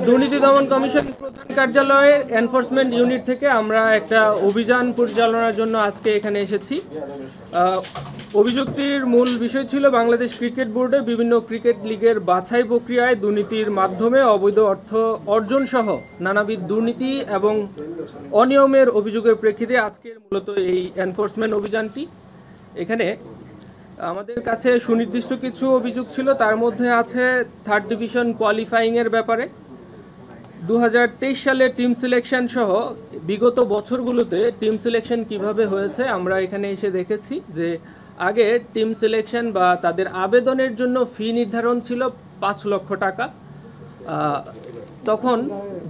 দুর্নীতি দমন কমিশন প্রধান কার্যালয়ের এনফোর্সমেন্ট ইউনিট থেকে আমরা একটা অভিযান পরিচালনার জন্য আজকে এখানে এসেছি। অভিযোগটির মূল বিষয় ছিল বাংলাদেশ ক্রিকেট বোর্ডে বিভিন্ন ক্রিকেট লিগের বাছাই প্রক্রিয়ায় দুর্নীতির মাধ্যমে অবৈধ অর্থ অর্জন সহ নানাবিধ দুর্নীতি এবং অনিয়মের অভিযোগের প্রেক্ষিতে আজকের মূলত এই এনফোর্সমেন্ট অভিযানটি। এখানে আমাদের কাছে সুনির্দিষ্ট কিছু অভিযোগ ছিল, তার মধ্যে আছে থার্ড ডিভিশন কোয়ালিফাইংয়ের ব্যাপারে। 2023 সালে টিম সিলেকশন সহ বিগত বছরগুলোতে টিম সিলেকশন কিভাবে হয়েছে আমরা এখানে এসে দেখেছি যে আগে টিম সিলেকশন বা তাদের আবেদনের জন্য ফি নির্ধারণ ছিল 5 লক্ষ টাকা। তখন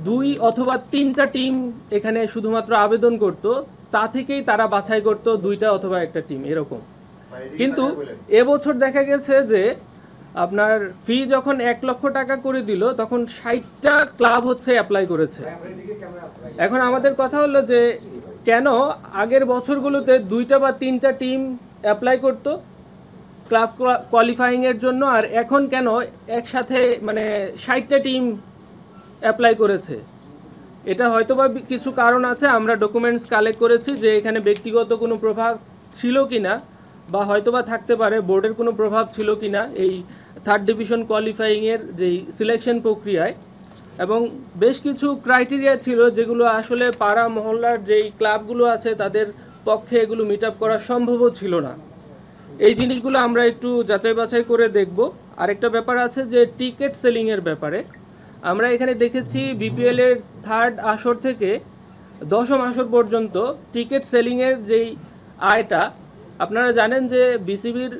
2 অথবা 3টা টিম এখানে শুধুমাত্র আবেদন করত, তা থেকেই তারা বাছাই করত 2টা অথবা একটা টিম এরকম। কিন্তু এবছর দেখা গেছে যে আপনার ফি যখন 1 লক্ষ টাকা করে দিল তখন 60টা ক্লাব হচ্ছে অ্যাপ্লাই করেছে। এখন আমাদের কথা হলো যে কেন আগের বছরগুলোতে 2টা বা 3টা টিম অ্যাপ্লাই করত ক্লাব কোয়ালিফাইংয়ের জন্য, আর এখন কেন একসাথে মানে 60টা টিম অ্যাপ্লাই করেছে? এটা হয়তোবা কিছু কারণ আছে, আমরা ডকুমেন্টস কালেক্ট করেছি যে এখানে ব্যক্তিগত কোনো প্রভাব ছিল কিনা বা হয়তোবা থাকতে পারে বোর্ডের কোনো প্রভাব ছিল কিনা এই থার্ড ডিভিশন কোয়ালিফাইংয়ের যেই সিলেকশন প্রক্রিয়ায়। এবং বেশ কিছু ক্রাইটেরিয়া ছিল যেগুলো আসলে পাড়া মহল্লার যেই ক্লাবগুলো আছে তাদের পক্ষে এগুলো মিট আপ করা সম্ভবও ছিল না। এই জিনিসগুলো আমরা একটু যাচাই বাছাই করে দেখব। আরেকটা ব্যাপার আছে যে টিকিট সেলিংয়ের ব্যাপারে আমরা এখানে দেখেছি বিপিএলের 3rd আসর থেকে 10ম আসর পর্যন্ত টিকিট সেলিংয়ের যেই আয়টা, আপনারা জানেন যে বিসিবির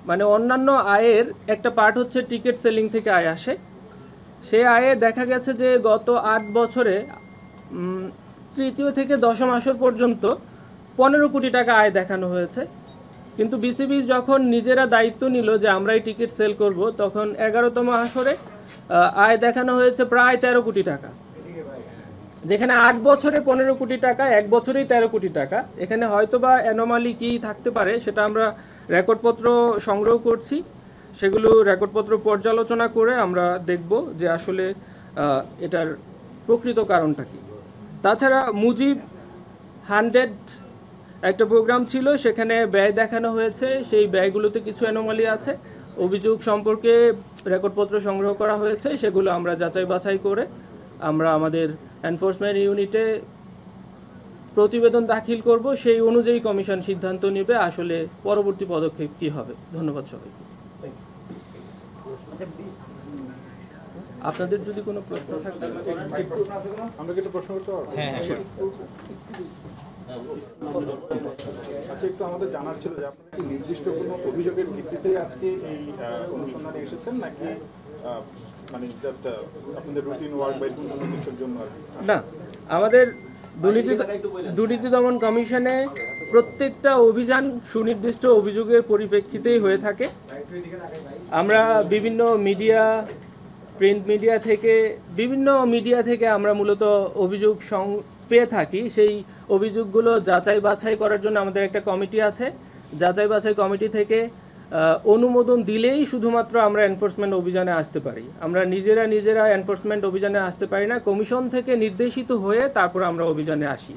মানে অন্যান্য আয়ের একটা পার্ট হচ্ছে টিকিট সেলিং থেকে আয় আসে। সেই আয়ে দেখা গেছে যে গত 8 বছরে 3য় থেকে 10ম আসর পর্যন্ত 15 কোটি টাকা আয় দেখানো হয়েছে। কিন্তু বিসিবি যখন নিজেরা দায়িত্ব নিল যে আমরাই টিকিট সেল করব, তখন 11তম আসরে আয় দেখানো হয়েছে প্রায় 13 কোটি টাকা। যেখানে 8 বছরে 15 কোটি টাকা, 1 বছরেই 13 কোটি টাকা। এখানে হয়তোবা অ্যানোমালি কি থাকতে পারে সেটা আমরা রেকর্ডপত্র সংগ্রহ করছি, সেগুলো রেকর্ডপত্র পর্যালোচনা করে আমরা দেখব যে আসলে এটার প্রকৃত কারণটা কি। তাছাড়া মুজিব 100 একটা প্রোগ্রাম ছিল, সেখানে ব্যয় দেখানো হয়েছে, সেই ব্যয়গুলোতে কিছু অ্যানোমালি আছে। অভিযোগ সম্পর্কে রেকর্ডপত্র সংগ্রহ করা হয়েছে, সেগুলো আমরা যাচাই বাছাই করে আমরা আমাদের এনফোর্সমেন্ট ইউনিটে প্রতিবেদন দাখিল করব। সেই অনুযায়ী কমিশন সিদ্ধান্ত নেবে আসলে পরবর্তী পদক্ষেপ কী হবে। ধন্যবাদ সবাইকে। আপনাদের যদি কোনো প্রশ্ন থাকে আমরা কি একটা প্রশ্ন করতে পারবো? হ্যাঁ, আচ্ছা, একটু আমাদের জানার ছিল যে আপনারা কি নির্দিষ্ট কোনো অভিযোগের ভিত্তিতে আজকে এই অনুসন্ধানে এসেছেন, নাকি মানে জাস্ট আপনাদের রুটিন ওয়ার্ক বা কোনো কিছুর জন্য? না, আমাদের দুর্নীতি দমন কমিশনে প্রত্যেকটা অভিযান সুনির্দিষ্ট অভিযোগের পরিপ্রেক্ষিতেই হয়ে থাকে। আমরা বিভিন্ন মিডিয়া, প্রিন্ট মিডিয়া থেকে বিভিন্ন মিডিয়া থেকে আমরা মূলত অভিযোগ পেয়ে থাকি। সেই অভিযোগগুলো যাচাই বাছাই করার জন্য আমাদের একটা কমিটি আছে। যাচাই বাছাই কমিটি থেকে অনুমোদন দিলেই শুধুমাত্র আমরা এনফোর্সমেন্ট অভিযানে আসতে পারি। আমরা নিজেরা এনফোর্সমেন্ট অভিযানে আসতে পারি না, কমিশন থেকে নির্দেশিত হয়ে তারপর আমরা অভিযানে আসি।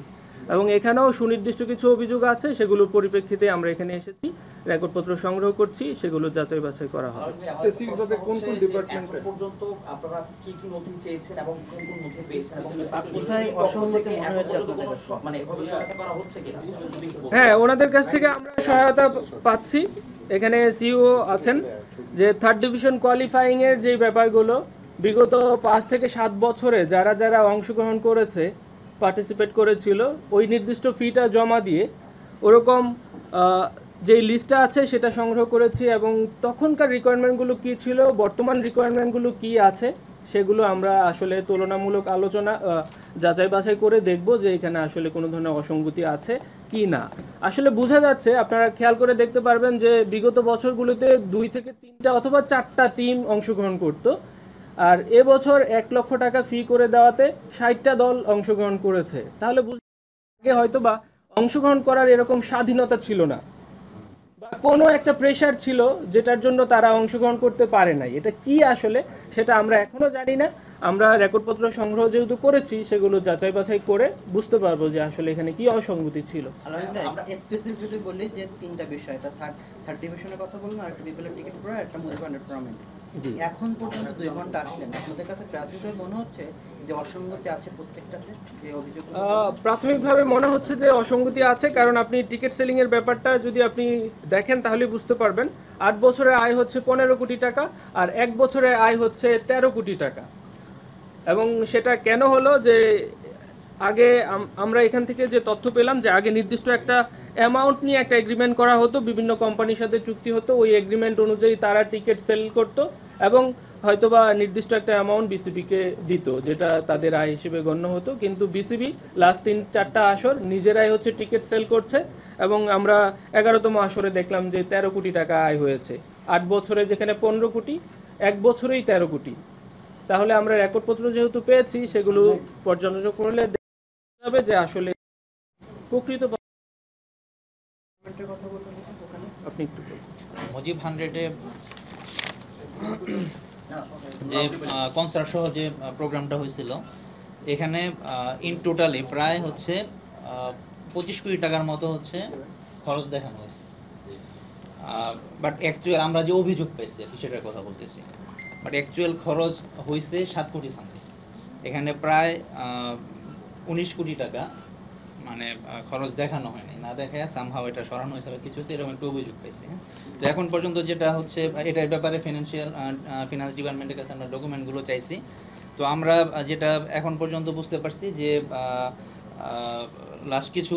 এবং এখানেও সুনির্দিষ্ট কিছু অভিযোগ আছে, সেগুলোর পরিপ্রেক্ষিতে আমরা এখানে এসেছি, রেকর্ডপত্র সংগ্রহ করছি, সেগুলো যাচাই বাছাই করা হবে। স্পেসিফিকভাবে কোন কোন ডিপার্টমেন্ট পর্যন্ত আপনারা কি কি নথি চেয়েছেন এবং কোন কোন নথি পেয়েছেন এবং মানে এভাবে সহায়তা করা হচ্ছে কিনা? হ্যাঁ, ওনাদের কাছ থেকে আমরা সহায়তা পাচ্ছি। এখানে সিইও আছেন যে থার্ড ডিভিশন কোয়ালিফাইংয়ের যে ব্যাপারগুলো বিগত 5 থেকে 7 বছরে যারা অংশগ্রহণ করেছে, পার্টিসিপেট করেছিল, ওই নির্দিষ্ট ফিটা জমা দিয়ে ওরকম যেই লিস্টটা আছে সেটা সংগ্রহ করেছি এবং তখনকার রিকোয়ারমেন্টগুলো কী ছিল, বর্তমান রিকোয়ারমেন্টগুলো কী আছে, সেগুলো আমরা আসলে তুলনামূলক আলোচনা যাচাই বাছাই করে দেখব যে এখানে আসলে কোনো ধরনের অসঙ্গতি আছে কি না। আসলে বোঝা যাচ্ছে, আপনারা খেয়াল করে দেখতে পারবেন যে বিগত বছরগুলোতে 2 থেকে 3টা অথবা 4টা টিম অংশগ্রহণ করত, আর এবছর 1 লক্ষ টাকা ফি করে দেওয়াতে 60টা দল অংশগ্রহণ করেছে। তাহলে বুঝতে হয়তো বা অংশগ্রহণ করার এরকম স্বাধীনতা ছিল না। বা কোনো একটা প্রেশার ছিল যেটার জন্য তারা অংশগ্রহণ করতে পারে নাই। এটা কি আসলে সেটা আমরা এখনো জানি না। আমরা রেকর্ডপত্র সংগ্রহ যেহেতু করেছি, সেগুলো যাচাই বাছাই করে বুঝতে পারবো যে আসলে এখানে কি অসঙ্গতি ছিল। আমরা স্পেসিফিক যদি বলি যে তিনটা বিষয়, এটা থার্ড ডিভিশনের কথা বললাম, আর একটা বিপিএল টিকিট পড়া, একটা মুভি এন্টারটেইনমেন্ট। এখন পর্যন্ত 2 ঘন্টা আসলেন, আপনাদের কাছে প্রাথমিকভাবে মনে হচ্ছে যে অসঙ্গতি আছে প্রত্যেকটাতে, যে অভিযোগ? প্রাথমিকভাবে মনে হচ্ছে যে অসঙ্গতি আছে, কারণ আপনি টিকিট সেলিং এর ব্যাপারটা যদি আপনি দেখেন তাহলে বুঝতে পারবেন। 8 বছরে আয় হচ্ছে 15 কোটি টাকা, আর 1 বছরে আয় হচ্ছে 13 কোটি টাকা। এবং সেটা কেন হলো যে আগে আমরা এখান থেকে যে তথ্য পেলাম যে আগে নির্দিষ্ট একটা অ্যামাউন্ট নিয়ে একটা এগ্রিমেন্ট করা হতো, বিভিন্ন কোম্পানির সাথে চুক্তি হতো, ওই এগ্রিমেন্ট অনুযায়ী তারা টিকিট সেল করতো এবং হয়তোবা নির্দিষ্ট একটা অ্যামাউন্ট বিসিবিকে দিত, যেটা তাদের আয় হিসেবে গণ্য হতো। কিন্তু বিসিবি লাস্ট 3-4টা আসর নিজেরাই হচ্ছে টিকিট সেল করছে এবং আমরা 11তম আসরে দেখলাম যে 13 কোটি টাকা আয় হয়েছে। 8 বছরে যেখানে 15 কোটি, 1 বছরেই 13 কোটি। তাহলে আমরা রেকর্ডপত্র যেহেতু পেয়েছি, সেগুলো পর্যালোচনা করলে দেখা যাবে যে আসলে প্রকৃত কথা বলতে ওখানে আপনি একটু বলুন। মুজিব 100-এ যে কনসার্ট সহ যে প্রোগ্রামটা হয়েছিল, এখানে ইন টোটালি প্রায় হচ্ছে 25 কোটি টাকার মতো হচ্ছে খরচ দেখানো হয়েছে। বাট অ্যাকচুয়াল আমরা যে অভিযোগ পেয়েছি সেটার কথা বলতেছি, বাট অ্যাকচুয়াল খরচ হয়েছে 7 কোটি সামথিং। এখানে প্রায় 19 কোটি টাকা মানে খরচ দেখানো হয়নি, না দেখায় সামহাও এটা সরানো হিসাবে কিছু হচ্ছে, এরকম একটা অভিযোগ পাইছি। তো এখন পর্যন্ত যেটা হচ্ছে এটার ব্যাপারে ফিনান্স ডিপার্টমেন্টের কাছে আমরা ডকুমেন্টগুলো চাইছি। তো আমরা যেটা এখন পর্যন্ত বুঝতে পারছি যে লাস্ট কিছু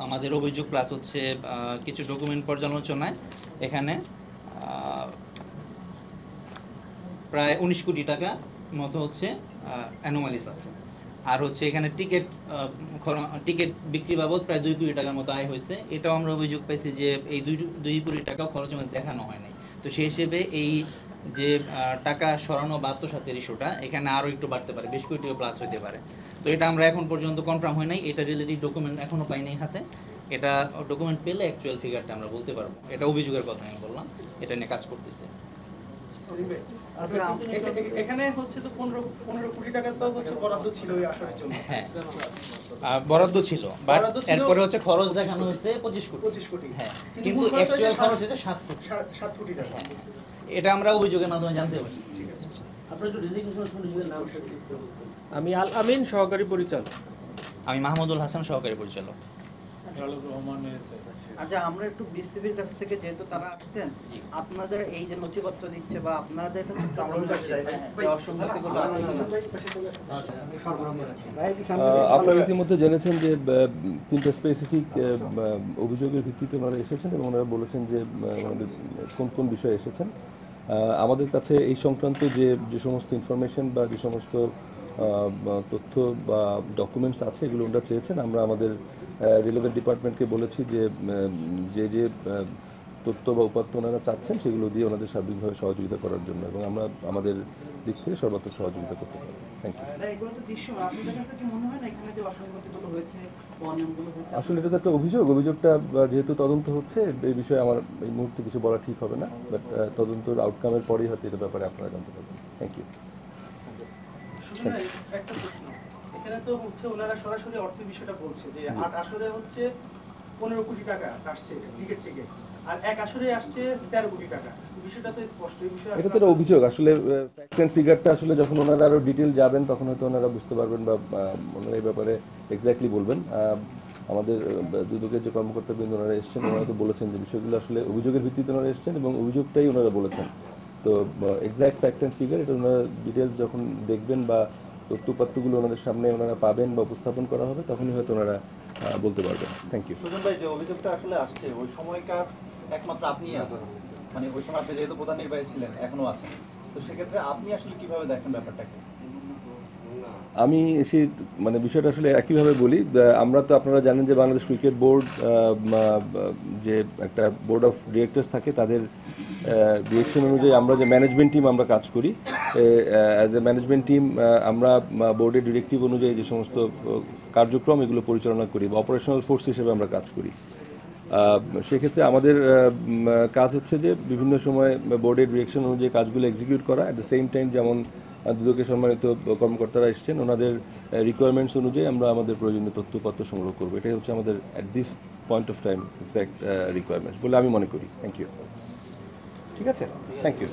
আমাদের অভিযোগ প্লাস হচ্ছে কিছু ডকুমেন্ট পর্যালোচনায় এখানে প্রায় 19 কোটি টাকা মতো হচ্ছে অ্যানোমালিস আছে। আর হচ্ছে এখানে টিকিট বিক্রি বাবদ প্রায় 2 কোটি টাকার মতো আয় হয়েছে। এটাও আমরা অভিযোগ পাইছি যে এই 2 কোটি টাকা খরচের মধ্যে দেখানো হয় নাই। তো সেই হিসেবে এই যে টাকা সরানো বা আত্মসাতের ইস্যুটা এখানে আরও একটু বাড়তে পারে, 20 কোটিও প্লাস হতে পারে। তো এটা আমরা এখন পর্যন্ত কনফার্ম হয় নাই, এটা রিলেটেড ডকুমেন্ট এখনও পাই নাই হাতে। এটা ডকুমেন্ট পেলে অ্যাকচুয়াল ফিগারটা আমরা বলতে পারবো। এটা অভিযোগের কথা আমি বললাম, এটা নিয়ে কাজ করতেছে। এখানে হচ্ছে তো 15 কোটি টাকা তো হচ্ছে বরাদ্দ ছিল এই আসরের জন্য। হ্যাঁ, বরাদ্দ ছিল, বাট এরপরে হচ্ছে খরচ দেখানো হয়েছে 25 কোটি। হ্যাঁ, কিন্তু অ্যাকচুয়াল খরচ হয়েছে 7 কোটি টাকা। এটা আমরা অভিযোগের মাধ্যমে জানতে পারছি। ঠিক আছে, আপনার একটু ডেজিগনেশন শুনে নাম। আমি আল আমিন, সহকারী পরিচালক। আমি মাহমুদুল হাসান, সহকারী পরিচালক। আচ্ছা, আমরা একটু বিসিবির কাছ থেকে, যেহেতু তারা আসছেন, আপনাদের এই যে নথিপত্র দিচ্ছে বা আপনাদের কাছে অসঙ্গতিগুলো আপনারা ইতিমধ্যে জেনেছেন যে 3টা স্পেসিফিক অভিযোগের ভিত্তিতে ওনারা এসেছেন এবং ওনারা বলেছেন যে ওনাদের কোন কোন বিষয়ে এসেছেন। আমাদের কাছে এই সংক্রান্ত যে সমস্ত ইনফরমেশন বা যে সমস্ত তথ্য বা ডকুমেন্টস আছে, এগুলো ওনারা চেয়েছেন। আমরা আমাদের রিলেভেন্ট ডিপার্টমেন্টকে বলেছি যে তথ্য বা উপাত্ত ওনারা চাচ্ছেন সেগুলো দিয়ে ওনাদের সার্বিকভাবে সহযোগিতা করার জন্য, এবং আমরা আমাদের দিক থেকে সর্বাত্মক সহযোগিতা করতে পারি। Thank you. আসলে এটা তো একটা অভিযোগটা যেহেতু তদন্ত হচ্ছে, এই বিষয়ে আমার এই মুহূর্তে কিছু বলা ঠিক হবে না, বাট তদন্তের আউটকামের পরেই হয়তো এটা ব্যাপারে আপনারা জানতে পারবেন। Thank you. একটা প্রশ্ন, এখানে তো হচ্ছে ওনারা সরাসরি অর্থের বিষয়টা বলছে যে 8 আসরে হচ্ছে 15 কোটি টাকা আসছে টিকিট থেকে, আর 1 আসরে আসছে 13 কোটি টাকা। বিষয়টা তো স্পষ্ট। এই বিষয়ে এটা তো একটা অভিযোগ। আসলে ফ্যাক্ট এন্ড ফিগারটা আসলে যখন ওনারা আরও ডিটেল যাবেন তখন হয়তো ওনারা বুঝতে পারবেন বা ওনারা এই ব্যাপারে এক্স্যাক্টলি বলবেন। আমাদের দুদকের যে কর্মকর্তাবৃন্দ ওনারা এসছেন, ওনারা তো বলেছেন যে বিষয়গুলো আসলে অভিযোগের ভিত্তিতে ওনারা এসছেন এবং অভিযোগটাই ওনারা বলেছেন। তো এক্স্যাক্ট ফ্যাক্ট অ্যান্ড ফিগার এটা ওনারা ডিটেলস যখন দেখবেন বা তথ্যপাত্রগুলো ওনাদের সামনে ওনারা পাবেন বা উপস্থাপন করা হবে, তখনই হয়তো ওনারা বলতে পারবেন। Thank you. সুজন ভাই, যে অভিযোগটা আসলে আসছে ওই সময়কার একমাত্র আপনিই আছেন, মানে ওই সময় আপনি যেহেতু প্রধান নির্বাহী ছিলেন, এখনো আছেন, তো সেক্ষেত্রে আপনি আসলে কিভাবে দেখেন ব্যাপারটাকে? আমি এসে মানে বিষয়টা আসলে একইভাবে বলি। আমরা তো আপনারা জানেন যে বাংলাদেশ ক্রিকেট বোর্ড যে একটা বোর্ড অফ ডিরেক্টরস থাকে, তাদের ডিরেকশন অনুযায়ী আমরা যে ম্যানেজমেন্ট টিম আমরা কাজ করি, অ্যাজ এ ম্যানেজমেন্ট টিম আমরা বোর্ডের ডিরেক্টিভ অনুযায়ী যে সমস্ত কার্যক্রম এগুলো পরিচালনা করি বা অপারেশনাল ফোর্স হিসেবে আমরা কাজ করি। সেক্ষেত্রে আমাদের কাজ হচ্ছে যে বিভিন্ন সময় বোর্ডের ডিরেকশন অনুযায়ী কাজগুলো এক্সিকিউট করা, অ্যাট দ্য সেম টাইম যেমন দুদকের সম্মানিত কর্মকর্তারা এসছেন ওনাদের রিকোয়ারমেন্টস অনুযায়ী আমরা আমাদের প্রয়োজনীয় তথ্যপত্র সংগ্রহ করবো। এটাই হচ্ছে আমাদের at this point of time exact requirements বলে আমি মনে করি। Thank you. ঠিক আছে, থ্যাংক ইউ।